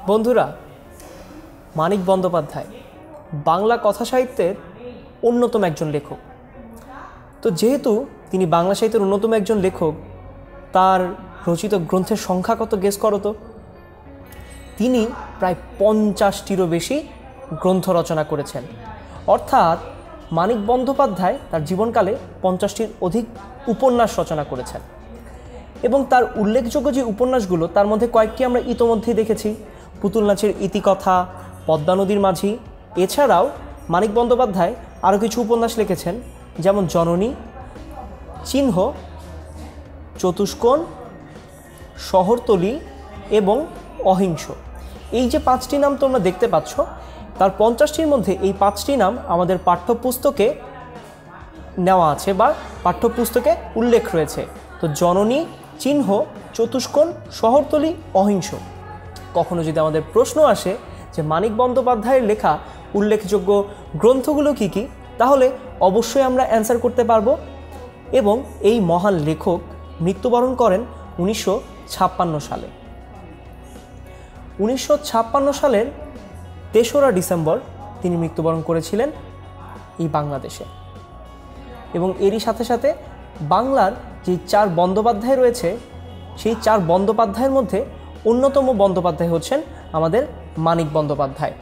বন্ধুরা, মানিক বন্দ্যোপাধ্যায় বাংলা কথা সাহিত্যের অন্যতম একজন লেখক। তো যেহেতু তিনি বাংলা সাহিত্যের অন্যতম একজন লেখক, তার রচিত গ্রন্থের সংখ্যা কত গেস করো তো? তিনি প্রায় 50টিরও বেশি গ্রন্থ রচনা করেছেন। অর্থাৎ মানিক বন্দ্যোপাধ্যায় তার জীবনকালে 50টির অধিক উপন্যাস রচনা করেছেন। এবং তার উল্লেখযোগ্য যে উপন্যাসগুলো, তার মধ্যে কয়েকটি আমরা ইতোমধ্যেই দেখেছি। পুতুল নাচের ইতিকথা, পদ্মা নদীর মাঝি। এছাড়াও মানিক বন্দ্যোপাধ্যায় আরও কিছু উপন্যাস লিখেছেন, যেমন জননী, চিহ্ন, চতুষ্কোণ, শহরতলী এবং অহিংস। এই যে 5টি নাম তোমরা দেখতে পাচ্ছ, তার 50টির মধ্যে এই 5টি নাম আমাদের পাঠ্যপুস্তকে নেওয়া আছে বা পাঠ্যপুস্তকে উল্লেখ রয়েছে। তো জননী, চিহ্ন, চতুষ্কোণ, শহরতলী, অহিংস। কখনো যদি আমাদের প্রশ্ন আসে যে মানিক বন্দ্যোপাধ্যায়ের লেখা উল্লেখযোগ্য গ্রন্থগুলো কী কী, তাহলে অবশ্যই আমরা অ্যান্সার করতে পারবো। এবং এই মহান লেখক মৃত্যুবরণ করেন 1956 সালে। 1956 সালের 3রা ডিসেম্বর তিনি মৃত্যুবরণ করেছিলেন এই বাংলাদেশে। এবং এরই সাথে সাথে বাংলার যে 4 বন্দ্যোপাধ্যায় রয়েছে, সেই 4 বন্দ্যোপাধ্যায়ের মধ্যে অন্যতম বন্দ্যোপাধ্যায় হচ্ছেন আমাদের মানিক বন্দ্যোপাধ্যায়।